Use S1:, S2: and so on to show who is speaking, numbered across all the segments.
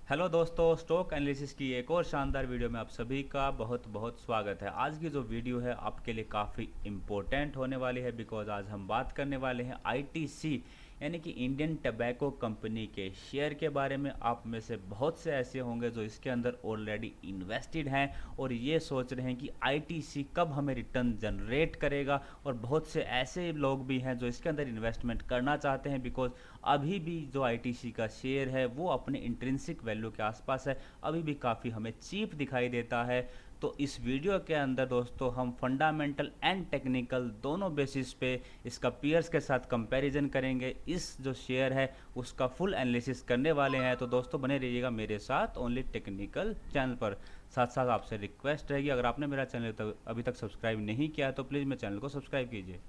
S1: Hello दोस्तों, stock analysis की एक और शानदार वीडियो में आप सभी का बहुत बहुत स्वागत है। आज की जो वीडियो है आपके लिए काफ़ी इम्पोर्टेंट होने वाली है बिकॉज आज हम बात करने वाले हैं आईटीसी यानी कि इंडियन टबैको कंपनी के शेयर के बारे में। आप में से बहुत से ऐसे होंगे जो इसके अंदर ऑलरेडी इन्वेस्टेड हैं और ये सोच रहे हैं कि आईटीसी कब हमें रिटर्न जनरेट करेगा, और बहुत से ऐसे लोग भी हैं जो इसके अंदर इन्वेस्टमेंट करना चाहते हैं बिकॉज अभी भी जो आईटीसी का शेयर है वो अपने इंट्रिंसिक वैल्यू के आसपास है, अभी भी काफ़ी हमें चीप दिखाई देता है। तो इस वीडियो के अंदर दोस्तों हम फंडामेंटल एंड टेक्निकल दोनों बेसिस पे इसका पीयर्स के साथ कंपैरिजन करेंगे, इस जो शेयर है उसका फुल एनालिसिस करने वाले हैं। तो दोस्तों बने रहिएगा मेरे साथ ओनली टेक्निकल चैनल पर। साथ साथ आपसे रिक्वेस्ट रहेगी, अगर आपने मेरा चैनल अभी तक सब्सक्राइब नहीं किया है तो प्लीज़ मेरे चैनल को सब्सक्राइब कीजिए।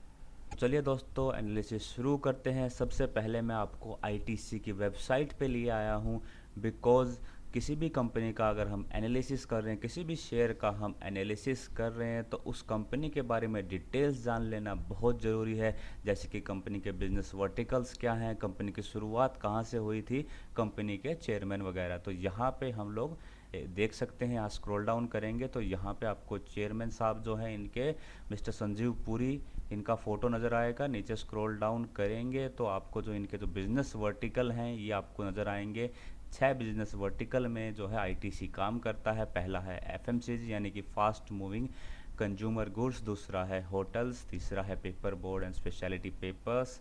S1: चलिए दोस्तों एनालिसिस शुरू करते हैं। सबसे पहले मैं आपको आईटीसी की वेबसाइट पे लिए आया हूँ बिकॉज़ किसी भी कंपनी का अगर हम एनालिसिस कर रहे हैं, किसी भी शेयर का हम एनालिसिस कर रहे हैं तो उस कंपनी के बारे में डिटेल्स जान लेना बहुत ज़रूरी है। जैसे कि कंपनी के बिजनेस वर्टिकल्स क्या हैं, कंपनी की शुरुआत कहाँ से हुई थी, कंपनी के चेयरमैन वगैरह। तो यहाँ पे हम लोग देख सकते हैं, यहाँ स्क्रॉल डाउन करेंगे तो यहाँ पे आपको चेयरमैन साहब जो हैं इनके मिस्टर संजीव पुरी, इनका फ़ोटो नज़र आएगा। नीचे स्क्रॉल डाउन करेंगे तो आपको जो इनके जो बिज़नेस वर्टिकल हैं ये आपको नज़र आएंगे। 6 बिजनेस वर्टिकल में जो है आईटीसी काम करता है। पहला है एफएमसीजी यानी कि फास्ट मूविंग कंज्यूमर गुड्स, दूसरा है होटल्स, तीसरा है paper board and speciality papers,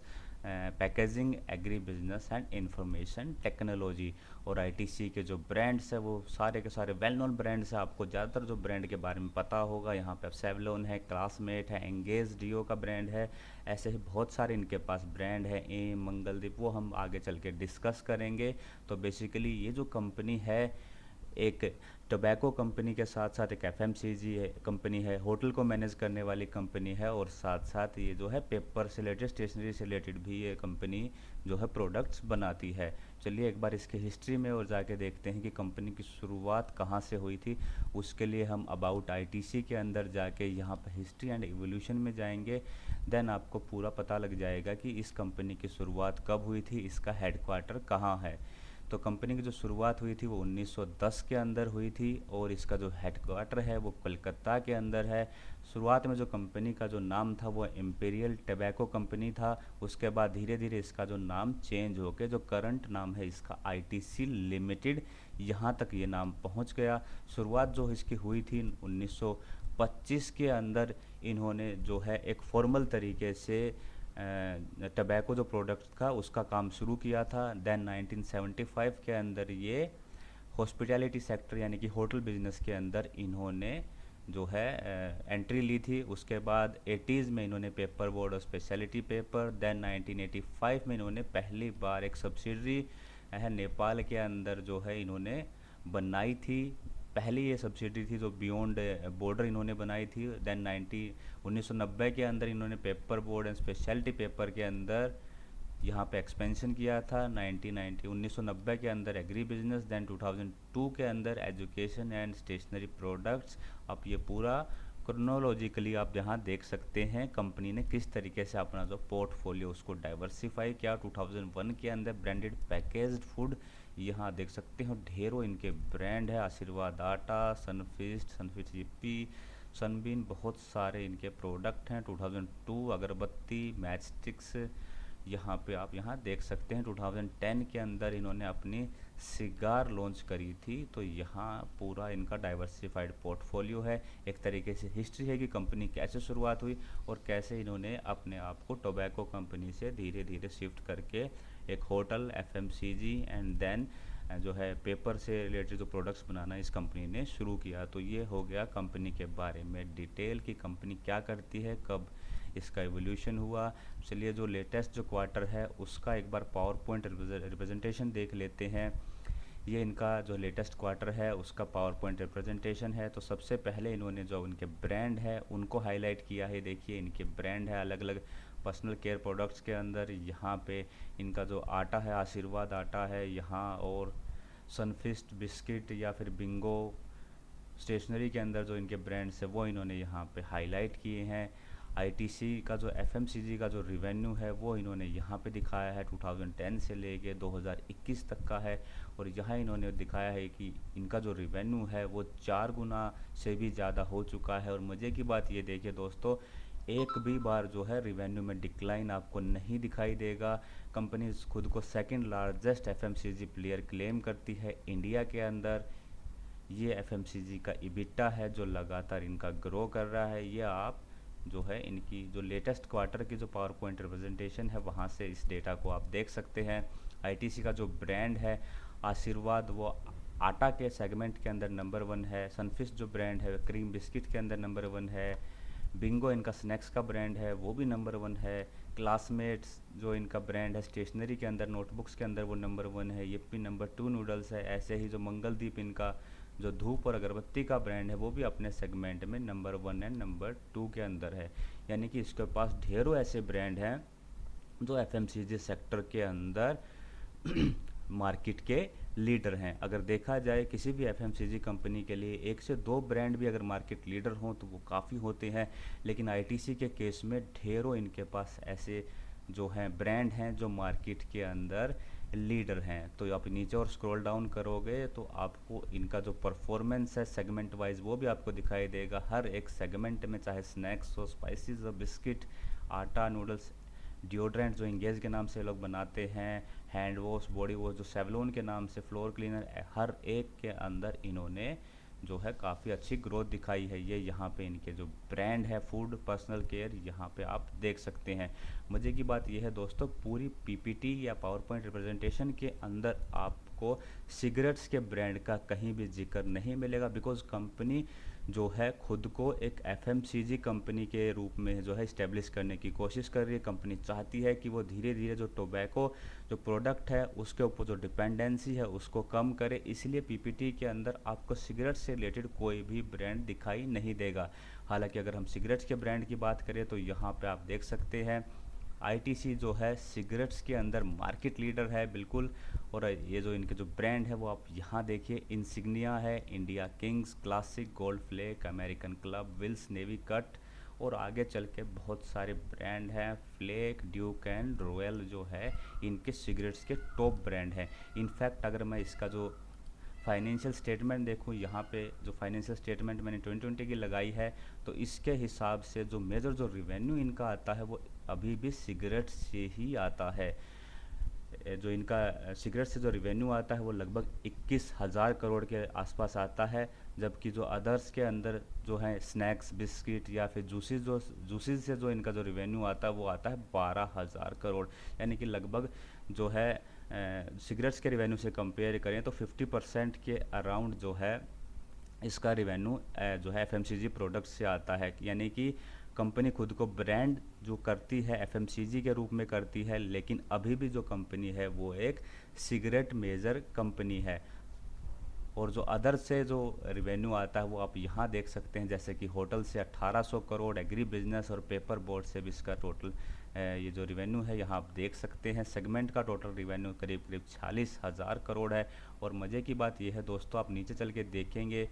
S1: packaging, agri business and information technology. और आईटीसी के जो ब्रांड्स है वो सारे के सारे वेल नोन ब्रांड्स हैं। आपको ज़्यादातर जो ब्रांड के बारे में पता होगा, यहाँ पे सेवलॉन है, क्लासमेट है, एंगेज डियो का ब्रांड है, ऐसे ही बहुत सारे इनके पास ब्रांड है, एम, मंगलदीप, वो हम आगे चल के डिस्कस करेंगे। तो बेसिकली ये जो कंपनी है एक टोबैको कंपनी के साथ साथ एक एफएमसीजी है कंपनी है, होटल को मैनेज करने वाली कंपनी है, और साथ साथ ये जो है पेपर से रिलेटेड, स्टेशनरी से रिलेटेड भी ये कंपनी जो है प्रोडक्ट्स बनाती है। चलिए एक बार इसके हिस्ट्री में और जाके देखते हैं कि कंपनी की शुरुआत कहाँ से हुई थी। उसके लिए हम अबाउट आईटीसी के अंदर जाके यहाँ पर हिस्ट्री एंड एवोल्यूशन में जाएंगे। देन आपको पूरा पता लग जाएगा कि इस कंपनी की शुरुआत कब हुई थी, इसका हेडक्वार्टर कहाँ है। तो कंपनी की जो शुरुआत हुई थी वो 1910 के अंदर हुई थी और इसका जो हेडक्वार्टर है वो कलकत्ता के अंदर है। शुरुआत में जो कंपनी का जो नाम था वो इम्पीरियल टबैको कंपनी था। उसके बाद धीरे धीरे इसका जो नाम चेंज हो के जो करंट नाम है इसका आईटीसी लिमिटेड, यहाँ तक ये नाम पहुँच गया। शुरुआत जो इसकी हुई थी 1925 के अंदर इन्होंने जो है एक फॉर्मल तरीके से टबैको जो प्रोडक्ट था उसका काम शुरू किया था। देन 1975 के अंदर ये हॉस्पिटैलिटी सेक्टर यानी कि होटल बिजनेस के अंदर इन्होंने जो है एंट्री ली थी। उसके बाद 80s में इन्होंने पेपर बोर्ड और स्पेशलिटी पेपर, देन 1985 में इन्होंने पहली बार एक सब्सिडरी है नेपाल के अंदर जो है इन्होंने बनाई थी। पहली ये सब्सिडी थी जो बियॉन्ड बॉर्डर इन्होंने बनाई थी। देन 1990 के अंदर इन्होंने paper board and speciality paper के अंदर यहाँ पे एक्सपेंशन किया था। 1990 के अंदर एग्री बिजनेस, देन 2002 के अंदर एजुकेशन एंड स्टेशनरी प्रोडक्ट्स। अब ये पूरा क्रोनोलॉजिकली आप यहाँ देख सकते हैं कंपनी ने किस तरीके से अपना जो पोर्टफोलियो उसको डाइवर्सिफाई किया। 2001 के अंदर ब्रांडेड पैकेज्ड फूड, यहाँ देख सकते हो ढेरों इनके ब्रांड है, आशीर्वाद आटा, सनफिस्ट, सनफिस्ट yippee, सनबीन, बहुत सारे इनके प्रोडक्ट हैं। 2002 अगरबत्ती, मैच स्टिक्स, यहाँ पे आप यहाँ देख सकते हैं। 2010 के अंदर इन्होंने अपनी सिगार लॉन्च करी थी। तो यहाँ पूरा इनका डाइवर्सिफाइड पोर्टफोलियो है। एक तरीके से हिस्ट्री है कि कंपनी कैसे शुरुआत हुई और कैसे इन्होंने अपने आप को टोबैको कंपनी से धीरे धीरे शिफ्ट करके एक होटल, एफएमसीजी एंड देन जो है पेपर से रिलेटेड जो प्रोडक्ट्स बनाना इस कंपनी ने शुरू किया। तो ये हो गया कंपनी के बारे में डिटेल कि कंपनी क्या करती है, कब इसका एवोल्यूशन हुआ। चलिए जो लेटेस्ट जो क्वार्टर है उसका एक बार पावर पॉइंट रिप्रेजेंटेशन देख लेते हैं। ये इनका जो लेटेस्ट क्वार्टर है उसका पावर पॉइंट रिप्रेजेंटेशन है। तो सबसे पहले इन्होंने जो उनके ब्रांड है उनको हाईलाइट किया है। देखिए इनके ब्रांड है अलग अलग पर्सनल केयर प्रोडक्ट्स के अंदर। यहाँ पे इनका जो आटा है आशीर्वाद आटा है यहाँ, और सनफिस्ट बिस्किट या फिर बिंगो। स्टेशनरी के अंदर जो इनके ब्रांड्स है वो इन्होंने यहाँ पे हाईलाइट किए हैं। आईटीसी का जो एफएमसीजी का जो रिवेन्यू है वो इन्होंने यहाँ पे दिखाया है 2010 से लेके 2021 तक का है। और यहाँ इन्होंने दिखाया है कि इनका जो रिवेन्यू है वो 4 गुना से भी ज़्यादा हो चुका है। और मज़े की बात ये देखिए दोस्तों, एक भी बार जो है रिवेन्यू में डिक्लाइन आपको नहीं दिखाई देगा। कंपनी खुद को second largest FMCG player claim करती है इंडिया के अंदर। ये एफएमसीजी का इबिटा है जो लगातार इनका ग्रो कर रहा है। ये आप जो है इनकी जो लेटेस्ट क्वार्टर की जो पावर पॉइंट रिप्रेजेंटेशन है वहाँ से इस डेटा को आप देख सकते हैं। आईटीसी का जो ब्रांड है आशीर्वाद, वो आटा के सेगमेंट के अंदर नंबर 1 है। सनफिस्ट जो ब्रांड है क्रीम बिस्किट के अंदर नंबर 1 है। बिंगो इनका स्नैक्स का ब्रांड है, वो भी नंबर 1 है। क्लासमेट्स जो इनका ब्रांड है स्टेशनरी के अंदर, नोटबुक्स के अंदर, वो नंबर 1 है। यिप्पी नंबर 2 नूडल्स है। ऐसे ही जो मंगलदीप इनका जो धूप और अगरबत्ती का ब्रांड है वो भी अपने सेगमेंट में नंबर 1 एंड नंबर 2 के अंदर है। यानी कि इसके पास ढेरों ऐसे ब्रांड हैं जो एफएमसीजी सेक्टर के अंदर मार्केट के लीडर हैं। अगर देखा जाए किसी भी एफएमसीजी कंपनी के लिए 1 से 2 ब्रांड भी अगर मार्केट लीडर हों तो वो काफ़ी होते हैं, लेकिन आईटीसी के केस में ढेरों इनके पास ऐसे जो हैं ब्रांड हैं जो मार्केट के अंदर लीडर हैं। तो आप नीचे और स्क्रॉल डाउन करोगे तो आपको इनका जो परफॉर्मेंस है सेगमेंट वाइज वो भी आपको दिखाई देगा। हर एक सेगमेंट में, चाहे स्नैक्स हो, स्पाइसेस हो, बिस्किट, आटा, नूडल्स, डिओड्रेंट जो इंगेज के नाम से लोग बनाते हैं, हैंड वॉश, बॉडी वॉश जो सेवलॉन के नाम से, फ्लोर क्लीनर, हर एक के अंदर इन्होंने जो है काफ़ी अच्छी ग्रोथ दिखाई है। ये यहाँ पे इनके जो ब्रांड है फूड पर्सनल केयर, यहाँ पे आप देख सकते हैं। मज़े की बात यह है दोस्तों, पूरी पीपीटी या पावर पॉइंट रिप्रेजेंटेशन के अंदर आपको सिगरेट्स के ब्रांड का कहीं भी जिक्र नहीं मिलेगा, बिकॉज कंपनी जो है खुद को एक एफएमसीजी कंपनी के रूप में जो है इस्टेब्लिश करने की कोशिश कर रही है। कंपनी चाहती है कि वो धीरे धीरे जो टोबैको जो प्रोडक्ट है उसके ऊपर जो डिपेंडेंसी है उसको कम करे। इसलिए पीपीटी के अंदर आपको सिगरेट से रिलेटेड कोई भी ब्रांड दिखाई नहीं देगा। हालांकि अगर हम सिगरेट्स के ब्रांड की बात करें तो यहाँ पे आप देख सकते हैं आईटीसी जो है सिगरेट्स के अंदर मार्केट लीडर है बिल्कुल। और ये जो इनके जो ब्रांड है वो आप यहाँ देखिए, इंसिग्निया है, India Kings, classic, Gold Flake, American Club, Wills, Navy Cut, और आगे चल के बहुत सारे ब्रांड हैं। फ्लेक, ड्यूक एंड रॉयल जो है इनके सिगरेट्स के टॉप ब्रांड हैं। इनफैक्ट अगर मैं इसका जो फाइनेंशियल स्टेटमेंट देखूँ, यहाँ पे जो फाइनेंशियल स्टेटमेंट मैंने 2020 की लगाई है, तो इसके हिसाब से जो मेजर जो रिवेन्यू इनका आता है वो अभी भी सिगरेट से ही आता है। जो इनका सिगरेट से जो रिवेन्यू आता है वो लगभग 21,000 करोड़ के आसपास आता है, जबकि जो अदर्स के अंदर जो है स्नैक्स, बिस्किट या फिर जूसेस से जो इनका जो रिवेन्यू आता है वो आता है 12,000 करोड़। यानी कि लगभग जो है सिगरेट्स के रिवेन्यू से कंपेयर करें तो 50% के अराउंड जो है इसका रिवेन्यू जो है एफएमसीजी प्रोडक्ट से आता है। यानी कि कंपनी खुद को ब्रांड जो करती है एफएमसीजी के रूप में करती है, लेकिन अभी भी जो कंपनी है वो एक सिगरेट मेजर कंपनी है। और जो अदर से जो रिवेन्यू आता है वो आप यहाँ देख सकते हैं, जैसे कि होटल से 1800 करोड़, एग्री बिजनेस और पेपर बोर्ड से भी इसका टोटल ये जो रिवेन्यू है यहाँ आप देख सकते हैं। सेगमेंट का टोटल रिवेन्यू करीब करीब 46,000 करोड़ है। और मज़े की बात यह है दोस्तों, आप नीचे चल के देखेंगे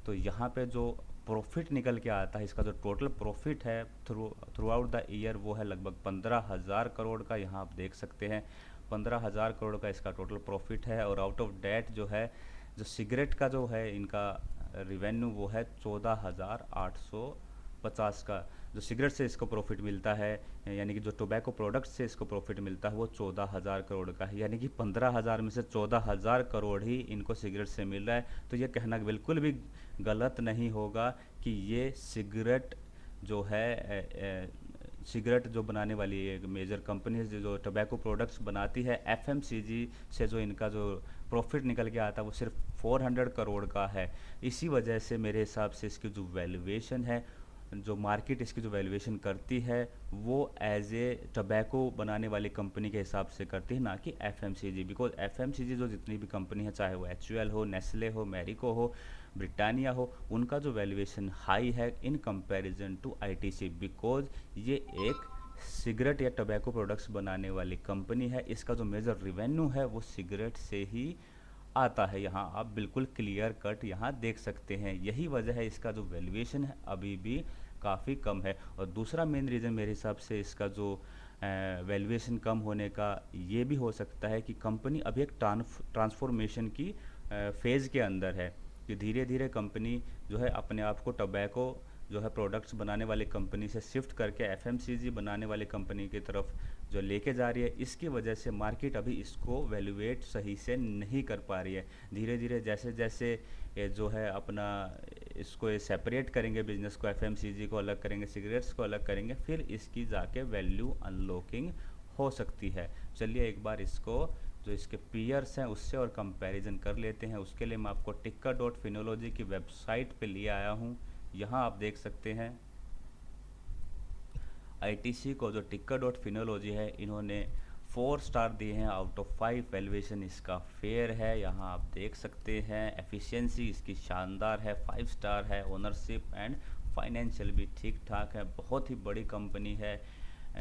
S1: तो यहाँ पे जो प्रॉफिट निकल के आता है, इसका जो टोटल प्रॉफिट है थ्रू आउट द ईयर वो है लगभग 15,000 करोड़ का। यहाँ आप देख सकते हैं 15,000 करोड़ का इसका टोटल प्रॉफिट है। और आउट ऑफ डेट जो है जो सिगरेट का जो है इनका रिवेन्यू वो है 14,850 का। जो सिगरेट से इसको प्रॉफिट मिलता है, यानी कि जो टोबैको प्रोडक्ट से इसको प्रॉफिट मिलता है वो 14,000 करोड़ का है। यानी कि 15,000 में से 14,000 करोड़ ही इनको सिगरेट से मिल रहा है। तो ये कहना बिल्कुल भी गलत नहीं होगा कि ये सिगरेट जो है सिगरेट जो बनाने वाली एक मेजर कंपनी जो टोबैको प्रोडक्ट्स बनाती है, एफएमसीजी से जो इनका जो प्रॉफिट निकल के आता है वो सिर्फ 400 करोड़ का है। इसी वजह से मेरे हिसाब से इसकी जो वैल्यूएशन है, जो मार्केट इसकी जो वैल्यूएशन करती है वो एज ए टोबैको बनाने वाली कंपनी के हिसाब से करती है, ना कि एफएमसीजी। बिकॉज एफएमसीजी जो जितनी भी कंपनी है, चाहे वो एचयूएल हो, नेस्ले हो, मैरिको हो, ब्रिटानिया हो, उनका जो वैल्यूएशन हाई है in comparison to ITC, because ये एक सिगरेट या टोबैको प्रोडक्ट्स बनाने वाली कंपनी है। इसका जो मेजर रिवेन्यू है वो सिगरेट से ही आता है। यहाँ आप बिल्कुल क्लियर कट यहाँ देख सकते हैं। यही वजह है इसका जो वैल्यूएशन है अभी भी काफ़ी कम है। और दूसरा मेन रीज़न मेरे हिसाब से इसका जो वैल्यूएशन कम होने का ये भी हो सकता है कि कंपनी अभी एक ट्रांसफॉर्मेशन की फेज़ के अंदर है, कि धीरे धीरे कंपनी जो है अपने आप को टबैको जो है प्रोडक्ट्स बनाने वाली कंपनी से शिफ्ट करके एफएमसीजी बनाने वाली कंपनी की तरफ जो लेके जा रही है। इसकी वजह से मार्केट अभी इसको वैल्यूएट सही से नहीं कर पा रही है। धीरे धीरे जैसे जैसे ये जो है अपना इसको ये सेपरेट करेंगे, बिजनेस को, एफएमसीजी को अलग करेंगे, सिगरेट्स को अलग करेंगे, फिर इसकी जाके वैल्यू अनलॉकिंग हो सकती है। चलिए एक बार इसको जो इसके पीयर्स हैं उससे और कंपैरिजन कर लेते हैं। उसके लिए मैं आपको टिक्कर.फिनोलॉजी की वेबसाइट पे लिए आया हूँ। यहाँ आप देख सकते हैं आईटीसी को जो टिक्कर.फिनोलॉजी है, इन्होंने 4 स्टार दिए हैं आउट ऑफ 5। वैल्यूएशन इसका फेयर है, यहाँ आप देख सकते हैं। एफिशिएंसी इसकी शानदार है, 5 स्टार है। ओनरशिप एंड फाइनेंशियल भी ठीक ठाक है। बहुत ही बड़ी कंपनी है,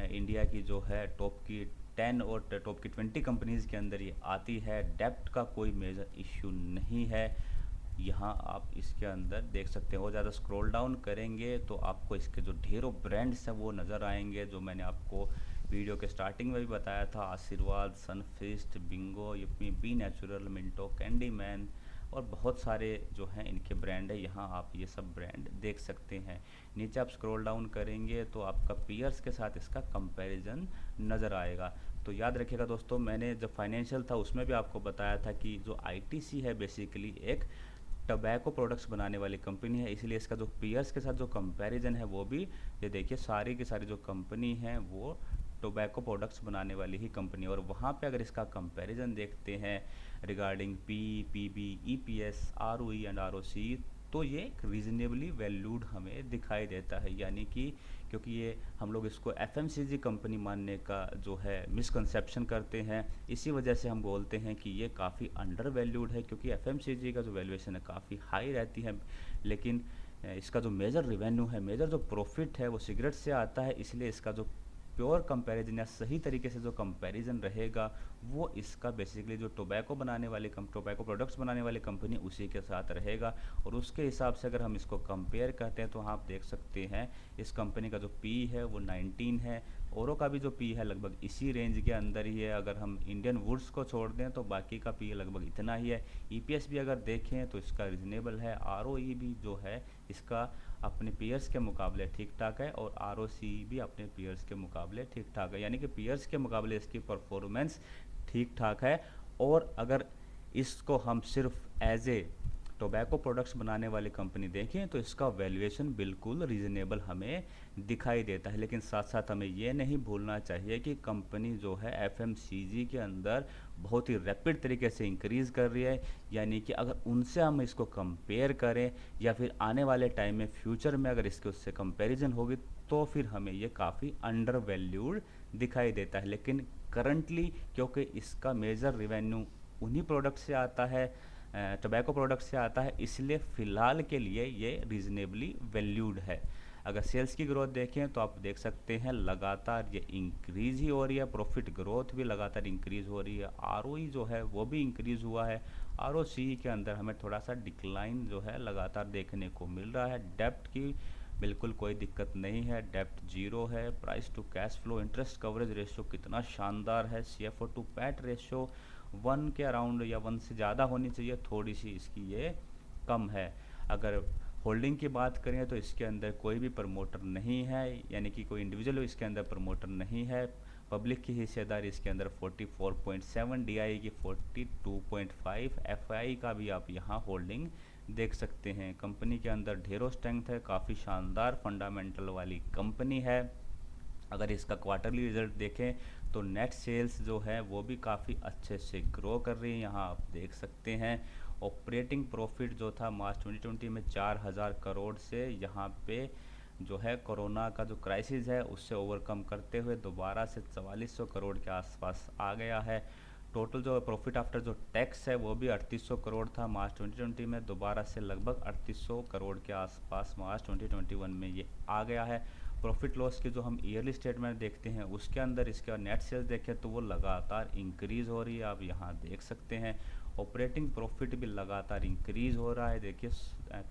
S1: इंडिया की जो है टॉप की 10 और टॉप की 20 कंपनीज़ के अंदर ये आती है। डेप्ट का कोई मेजर इश्यू नहीं है। यहाँ आप इसके अंदर देख सकते हो, ज़्यादा स्क्रॉल डाउन करेंगे तो आपको इसके जो ढेरों ब्रांड्स हैं वो नज़र आएंगे, जो मैंने आपको वीडियो के स्टार्टिंग में भी बताया था। Aashirvaad, Sunfeast, Bingo, Yippee, B Natural, Minto, Candyman और बहुत सारे जो हैं इनके ब्रांड है। यहाँ आप ये सब ब्रांड देख सकते हैं। नीचे आप स्क्रॉल डाउन करेंगे तो आपका पीयर्स के साथ इसका कंपैरिजन नज़र आएगा। तो याद रखिएगा दोस्तों, मैंने जब फाइनेंशियल था उसमें भी आपको बताया था कि जो आईटीसी है बेसिकली एक टबैको प्रोडक्ट्स बनाने वाली कंपनी है, इसलिए इसका जो पीयर्स के साथ जो कंपैरिजन है वो भी ये देखिए, सारी की सारी जो कंपनी है वो टोबैको प्रोडक्ट्स बनाने वाली ही कंपनी। और वहाँ पे अगर इसका कंपैरिजन देखते हैं regarding PB, EPS, ROE and ROC, तो ये एक रीजनेबली वैल्यूड हमें दिखाई देता है। यानी कि क्योंकि ये हम लोग इसको एफएमसीजी कंपनी मानने का जो है मिसकंसेप्शन करते हैं, इसी वजह से हम बोलते हैं कि ये काफ़ी अंडर वैल्यूड है, क्योंकि एफएमसीजी का जो वैल्यूएशन है काफ़ी हाई रहती है। लेकिन इसका जो मेजर रिवेन्यू है, मेजर जो प्रॉफिट है वो सिगरेट से आता है, इसलिए इसका जो प्योर कंपैरिजन या सही तरीके से जो कंपैरिजन रहेगा वो इसका बेसिकली जो टोबैको बनाने वाली टोबैको प्रोडक्ट्स बनाने वाली कंपनी उसी के साथ रहेगा। और उसके हिसाब से अगर हम इसको कंपेयर करते हैं तो आप देख सकते हैं इस कंपनी का जो पी है वो 19 है, औरों का भी जो पी है लगभग इसी रेंज के अंदर ही है। अगर हम इंडियन वुड्स को छोड़ दें तो बाकी का पी लगभग इतना ही है। ईपीएस भी अगर देखें तो इसका रीजनेबल है। आरओई भी जो है इसका अपने पीयर्स के मुकाबले ठीक ठाक है, और आरओसी भी अपने पीयर्स के मुकाबले ठीक ठाक है। यानी कि पीयर्स के मुकाबले इसकी परफॉर्मेंस ठीक ठाक है। और अगर इसको हम सिर्फ एज ए टोबैको प्रोडक्ट्स बनाने वाली कंपनी देखें तो इसका वैल्यूएशन बिल्कुल रीजनेबल हमें दिखाई देता है। लेकिन साथ साथ हमें ये नहीं भूलना चाहिए कि कंपनी जो है एफएमसीजी के अंदर बहुत ही रैपिड तरीके से इंक्रीज़ कर रही है। यानी कि अगर उनसे हम इसको कंपेयर करें या फिर आने वाले टाइम में फ्यूचर में अगर इसके उससे कंपैरिजन होगी तो फिर हमें ये काफ़ी अंडर वैल्यूड दिखाई देता है। लेकिन करंटली क्योंकि इसका मेजर रिवेन्यू उन्हीं प्रोडक्ट से आता है, टोबैको प्रोडक्ट से आता है, इसलिए फ़िलहाल के लिए ये रीजनेबली वैल्यूड है। अगर सेल्स की ग्रोथ देखें तो आप देख सकते हैं लगातार ये इंक्रीज़ ही हो रही है, प्रॉफिट ग्रोथ भी लगातार इंक्रीज़ हो रही है, आरओई जो है वो भी इंक्रीज़ हुआ है। आरओसी के अंदर हमें थोड़ा सा डिक्लाइन जो है लगातार देखने को मिल रहा है। डेप्ट की बिल्कुल कोई दिक्कत नहीं है, डेप्ट 0 है। Price to cash flow, interest coverage ratio कितना शानदार है। सीएफओ टू पैट रेशियो 1 के अराउंड या 1 से ज़्यादा होनी चाहिए, थोड़ी सी इसकी ये कम है। अगर होल्डिंग की बात करें तो इसके अंदर कोई भी प्रमोटर नहीं है, यानी कि कोई इंडिविजुअल इसके अंदर प्रमोटर नहीं है। पब्लिक की हिस्सेदारी इसके अंदर 44.7, डीआई की 42.5, एफआई का भी आप यहाँ होल्डिंग देख सकते हैं। कंपनी के अंदर ढेरों स्ट्रेंथ है, काफ़ी शानदार फंडामेंटल वाली कंपनी है। अगर इसका क्वार्टरली रिजल्ट देखें तो नेट सेल्स जो है वो भी काफ़ी अच्छे से ग्रो कर रही है, यहाँ आप देख सकते हैं। ऑपरेटिंग प्रॉफिट जो था मार्च 2020 में 4000 करोड़ से यहाँ पे जो है कोरोना का जो क्राइसिस है उससे ओवरकम करते हुए दोबारा से 4400 करोड़ के आसपास आ गया है। टोटल जो प्रॉफिट आफ्टर जो टैक्स है वो भी 3800 करोड़ था मार्च 2020 में, दोबारा से लगभग 3800 करोड़ के आसपास मार्च 2021 में ये आ गया है। प्रॉफिट लॉस के जो हम ईयरली स्टेटमेंट देखते हैं उसके अंदर इसके नेट सेल्स देखें तो वो लगातार इंक्रीज़ हो रही है, आप यहाँ देख सकते हैं। ऑपरेटिंग प्रॉफिट भी लगातार इंक्रीज हो रहा है। देखिए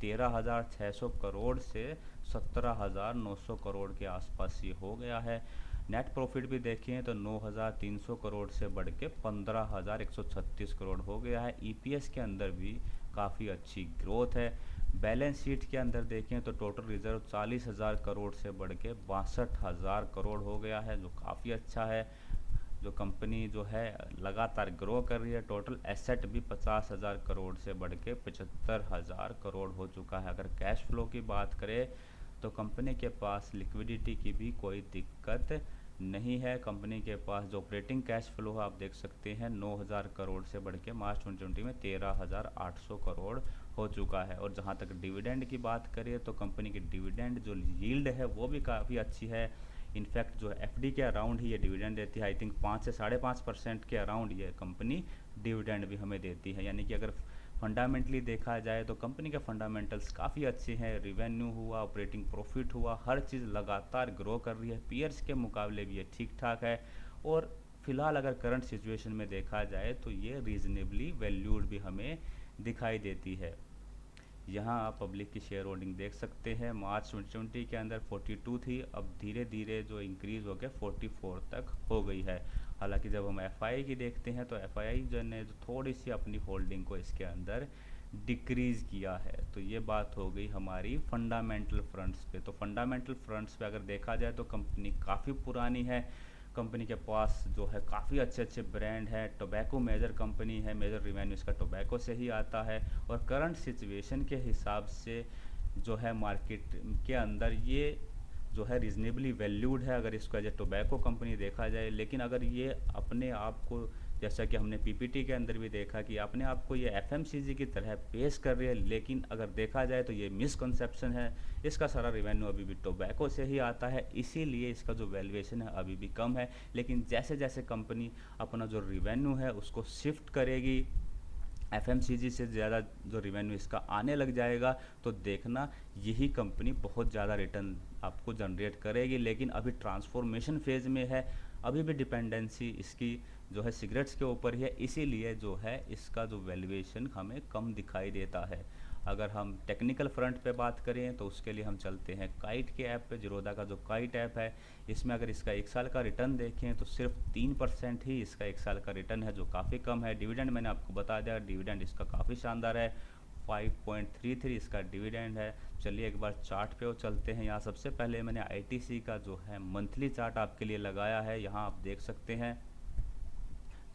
S1: 13,600 करोड़ से 17,900 करोड़ के आसपास ये हो गया है। नेट प्रॉफिट भी देखें तो 9,300 करोड़ से बढ़ के 15,136 करोड़ हो गया है। ईपीएस के अंदर भी काफ़ी अच्छी ग्रोथ है। बैलेंस शीट के अंदर देखें तो टोटल रिजर्व 40,000 करोड़ से बढ़ के 62,000 करोड़ हो गया है, जो काफ़ी अच्छा है। जो कंपनी जो है लगातार ग्रो कर रही है। टोटल एसेट भी 50,000 करोड़ से बढ़ के 75,000 करोड़ हो चुका है। अगर कैश फ्लो की बात करें तो कंपनी के पास लिक्विडिटी की भी कोई दिक्कत नहीं है। कंपनी के पास जो ऑपरेटिंग कैश फ्लो है आप देख सकते हैं 9,000 करोड़ से बढ़ के मार्च 2020 में 13,800 करोड़ हो चुका है। और जहां तक डिविडेंड की बात करें तो कंपनी की डिविडेंड जो यील्ड है वो भी काफ़ी अच्छी है। इनफैक्ट जो एफडी के अराउंड ही ये डिविडेंड देती है। आई थिंक 5 से 5.5% के अराउंड ये कंपनी डिविडेंड भी हमें देती है। यानी कि अगर फंडामेंटली देखा जाए तो कंपनी के फंडामेंटल्स काफ़ी अच्छे हैं। रिवेन्यू हुआ, ऑपरेटिंग प्रॉफिट हुआ, हर चीज़ लगातार ग्रो कर रही है। पीयर्स के मुकाबले भी ये ठीक ठाक है। और फिलहाल अगर करंट सिचुएशन में देखा जाए तो ये रीजनेबली वैल्यूड भी हमें दिखाई देती है। यहाँ आप पब्लिक की शेयर होल्डिंग देख सकते हैं। मार्च 2020 के अंदर 42 थी, अब धीरे धीरे जो इंक्रीज़ हो गया 44 तक हो गई है। हालांकि जब हम एफआई की देखते हैं तो एफआई जो ने जो थोड़ी सी अपनी होल्डिंग को इसके अंदर डिक्रीज़ किया है। तो ये बात हो गई हमारी फंडामेंटल फ्रंट्स पे। तो फंडामेंटल फ्रंट्स पे अगर देखा जाए तो कंपनी काफ़ी पुरानी है। कंपनी के पास जो है काफ़ी अच्छे अच्छे ब्रांड हैं। टोबैको मेजर कंपनी है, मेजर रिवेन्यू इसका टोबैको से ही आता है। और करंट सिचुएशन के हिसाब से जो है मार्केट के अंदर ये जो है रीजनेबली वैल्यूड है अगर इसको एज ए टोबैको कंपनी देखा जाए। लेकिन अगर ये अपने आप को, जैसा कि हमने पीपीटी के अंदर भी देखा कि अपने आप को ये एफएमसीजी की तरह पेश कर रही है, लेकिन अगर देखा जाए तो ये मिसकंसेप्शन है। इसका सारा रिवेन्यू अभी भी टोबैको से ही आता है, इसीलिए इसका जो वैल्यूएशन है अभी भी कम है। लेकिन जैसे जैसे कंपनी अपना जो रिवेन्यू है उसको शिफ्ट करेगी, एफएमसीजी से ज़्यादा जो रिवेन्यू इसका आने लग जाएगा, तो देखना यही कंपनी बहुत ज़्यादा रिटर्न आपको जनरेट करेगी। लेकिन अभी ट्रांसफॉर्मेशन फेज़ में है, अभी भी डिपेंडेंसी इसकी जो है सिगरेट्स के ऊपर ही है, इसीलिए जो है इसका जो वैल्यूएशन हमें कम दिखाई देता है। अगर हम टेक्निकल फ्रंट पे बात करें तो उसके लिए हम चलते हैं काइट के ऐप पे। जीरोधा का जो काइट ऐप है, इसमें अगर इसका 1 साल का रिटर्न देखें तो सिर्फ 3% ही इसका 1 साल का रिटर्न है, जो काफ़ी कम है। डिविडेंड मैंने आपको बता दिया, डिविडेंड इसका काफ़ी शानदार है, 5.33 इसका डिविडेंड है। चलिए एक बार चार्ट पे चलते हैं। यहाँ सबसे पहले मैंने आईटीसी का जो है मंथली चार्ट आपके लिए लगाया है। यहाँ आप देख सकते हैं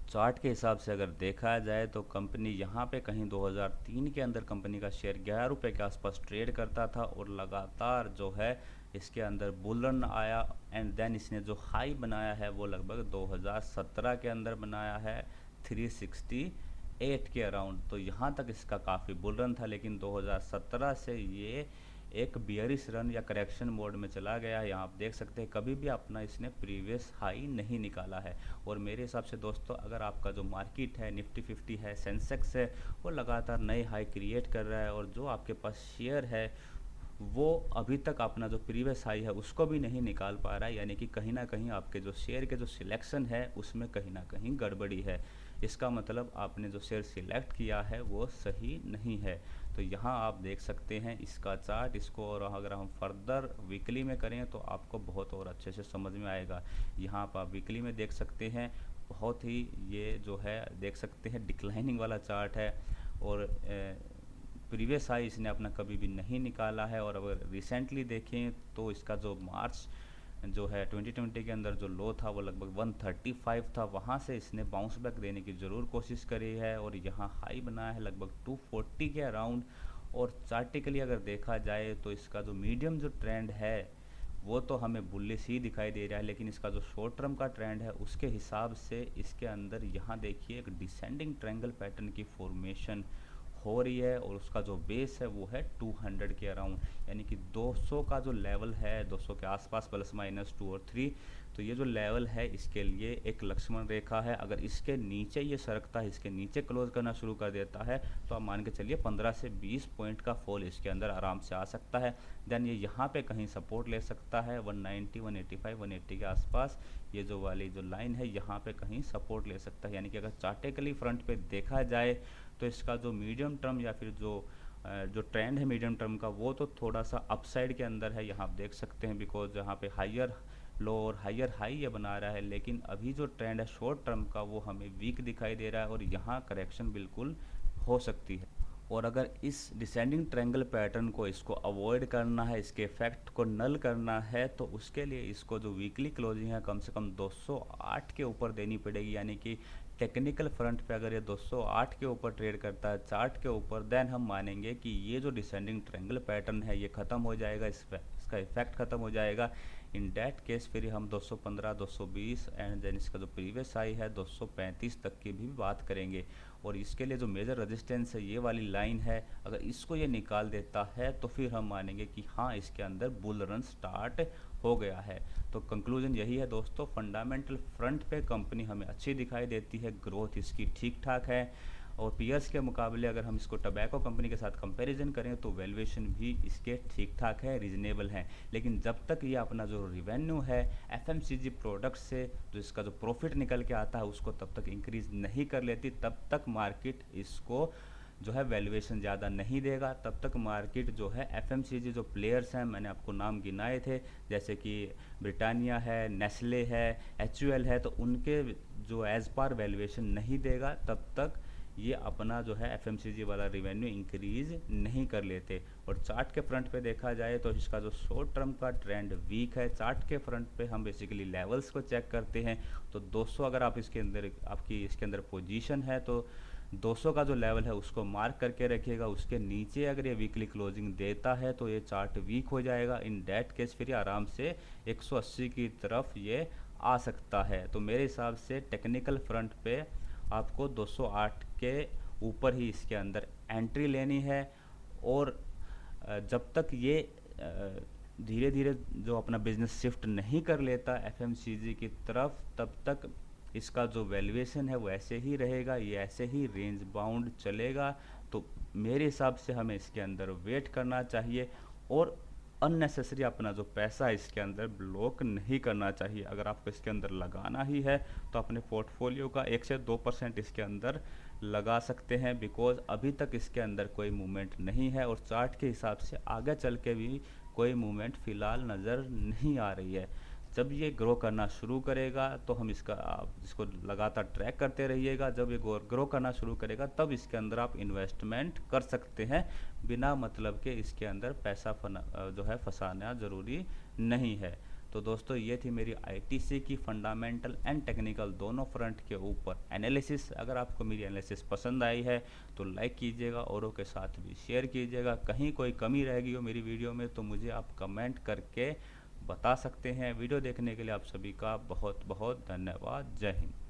S1: चार्ट के हिसाब से अगर देखा जाए तो कंपनी यहाँ पे कहीं 2003 के अंदर कंपनी का शेयर 11 रुपये के आसपास ट्रेड करता था और लगातार जो है इसके अंदर बुल रन आया। एंड देन इसने जो हाई बनाया है वो लगभग 2017 के अंदर बनाया है 368 के अराउंड। तो यहाँ तक इसका काफ़ी बुल रन था, लेकिन 2017 से ये एक बियरिश रन या करेक्शन मोड में चला गया है। यहाँ आप देख सकते हैं कभी भी अपना इसने प्रीवियस हाई नहीं निकाला है। और मेरे हिसाब से दोस्तों, अगर आपका जो मार्केट है निफ्टी 50 है, सेंसेक्स है, वो लगातार नए हाई क्रिएट कर रहा है और जो आपके पास शेयर है वो अभी तक अपना जो प्रीवियस हाई है उसको भी नहीं निकाल पा रहा है, यानी कि कहीं ना कहीं आपके जो शेयर के जो सिलेक्शन है उसमें कहीं ना कहीं गड़बड़ी है। इसका मतलब आपने जो शेयर सिलेक्ट किया है वो सही नहीं है। तो यहाँ आप देख सकते हैं इसका चार्ट, इसको और अगर हम फर्दर वीकली में करें तो आपको बहुत और अच्छे से समझ में आएगा। यहाँ आप वीकली में देख सकते हैं, बहुत ही ये जो है देख सकते हैं डिक्लाइनिंग वाला चार्ट है और प्रीवियस हाई इसने अपना कभी भी नहीं निकाला है। और अगर रिसेंटली देखें तो इसका जो मार्च जो है 2020 के अंदर जो लो था वो लगभग 135 था, वहाँ से इसने बाउंस बैक देने की ज़रूर कोशिश करी है और यहाँ हाई बनाया है लगभग 240 के अराउंड। और चार्टिकली अगर देखा जाए तो इसका जो मीडियम जो ट्रेंड है वो तो हमें बुलिश ही दिखाई दे रहा है, लेकिन इसका जो शॉर्ट टर्म का ट्रेंड है उसके हिसाब से इसके अंदर यहाँ देखिए एक डिसेंडिंग ट्रायंगल पैटर्न की फॉर्मेशन हो रही है और उसका जो बेस है वो है 200 के अराउंड, यानी कि 200 का जो लेवल है 200 के आसपास ±2 और 3। तो ये जो लेवल है इसके लिए एक लक्ष्मण रेखा है। अगर इसके नीचे ये सरकता है, इसके नीचे क्लोज करना शुरू कर देता है तो आप मान के चलिए 15 से 20 पॉइंट का फॉल इसके अंदर आराम से आ सकता है। देन ये यहाँ पे कहीं सपोर्ट ले सकता है 190, 185, 180 के आसपास। ये जो वाली जो लाइन है यहाँ पे कहीं सपोर्ट ले सकता है। यानी कि अगर चार्टिकली फ्रंट पे देखा जाए तो इसका जो मीडियम टर्म या फिर जो ट्रेंड है मीडियम टर्म का, वो तो थोड़ा सा अपसाइड के अंदर है, यहाँ आप देख सकते हैं। बिकॉज यहाँ पे हायर लो और हायर हाई ये बना रहा है, लेकिन अभी जो ट्रेंड है शॉर्ट टर्म का वो हमें वीक दिखाई दे रहा है और यहाँ करेक्शन बिल्कुल हो सकती है। और अगर इस डिसेंडिंग ट्रायंगल पैटर्न को इसको अवॉइड करना है, इसके इफेक्ट को नल करना है, तो उसके लिए इसको जो वीकली क्लोजिंग है कम से कम 208 के ऊपर देनी पड़ेगी। यानी कि टेक्निकल फ्रंट पे अगर ये 208 के ऊपर ट्रेड करता है चार्ट के ऊपर, देन हम मानेंगे कि ये जो डिसेंडिंग ट्रायंगल पैटर्न है ये ख़त्म हो जाएगा, इसका इफेक्ट ख़त्म हो जाएगा। इन डैट केस फिर हम 215, 220 एंड देन इसका जो प्रीवियस हाई है 235 तक की भी बात करेंगे। और इसके लिए जो मेजर रेजिस्टेंस है ये वाली लाइन है, अगर इसको ये निकाल देता है तो फिर हम मानेंगे कि हाँ इसके अंदर बुल रन स्टार्ट हो गया है। तो कंक्लूजन यही है दोस्तों, फंडामेंटल फ्रंट पे कंपनी हमें अच्छी दिखाई देती है, ग्रोथ इसकी ठीक ठाक है, और पीयर्स के मुकाबले अगर हम इसको टबैको कंपनी के साथ कंपैरिजन करें तो वैल्यूएशन भी इसके ठीक ठाक है, रीजनेबल है। लेकिन जब तक ये अपना जो रिवेन्यू है एफएमसीजी प्रोडक्ट से जो इसका जो प्रॉफिट निकल के आता है उसको तब तक इंक्रीज नहीं कर लेती, तब तक मार्केट इसको जो है वैल्यूएशन ज़्यादा नहीं देगा। तब तक मार्केट जो है एफएमसीजी जो प्लेयर्स हैं, मैंने आपको नाम गिनाए थे, जैसे कि ब्रिटानिया है, नेस्ले है, एचयूएल है, तो उनके जो एज पर वैल्यूएशन नहीं देगा तब तक ये अपना जो है एफएमसीजी वाला रिवेन्यू इंक्रीज नहीं कर लेते। और चार्ट के फ्रंट पे देखा जाए तो इसका जो शॉर्ट टर्म का ट्रेंड वीक है। चार्ट के फ्रंट पे हम बेसिकली लेवल्स को चेक करते हैं, तो 200 अगर आप इसके अंदर आपकी इसके अंदर पोजीशन है तो 200 का जो लेवल है उसको मार्क करके रखिएगा। उसके नीचे अगर ये वीकली क्लोजिंग देता है तो ये चार्ट वीक हो जाएगा। इन डैट केस फिर आराम से 180 की तरफ ये आ सकता है। तो मेरे हिसाब से टेक्निकल फ्रंट पे आपको 208 के ऊपर ही इसके अंदर एंट्री लेनी है। और जब तक ये धीरे धीरे जो अपना बिजनेस शिफ्ट नहीं कर लेता एफएमसीजी की तरफ, तब तक इसका जो वैल्यूएशन है वो ऐसे ही रहेगा, ये ऐसे ही रेंज बाउंड चलेगा। तो मेरे हिसाब से हमें इसके अंदर वेट करना चाहिए और अननेसेसरी अपना जो पैसा है इसके अंदर ब्लॉक नहीं करना चाहिए। अगर आपको इसके अंदर लगाना ही है तो अपने पोर्टफोलियो का 1 से 2% इसके अंदर लगा सकते हैं, बिकॉज अभी तक इसके अंदर कोई मूवमेंट नहीं है और चार्ट के हिसाब से आगे चल के भी कोई मूवमेंट फ़िलहाल नज़र नहीं आ रही है। जब ये ग्रो करना शुरू करेगा तो हम इसको लगातार ट्रैक करते रहिएगा। जब ये ग्रो करना शुरू करेगा तब इसके अंदर आप इन्वेस्टमेंट कर सकते हैं, बिना मतलब के इसके अंदर पैसा जो है फंसाना ज़रूरी नहीं है। तो दोस्तों ये थी मेरी आईटीसी की फंडामेंटल एंड टेक्निकल दोनों फ्रंट के ऊपर एनालिसिस। अगर आपको मेरी एनालिसिस पसंद आई है तो लाइक कीजिएगा, औरों के साथ भी शेयर कीजिएगा। कहीं कोई कमी रह गई हो मेरी वीडियो में तो मुझे आप कमेंट करके बता सकते हैं। वीडियो देखने के लिए आप सभी का बहुत बहुत धन्यवाद। जय हिंद।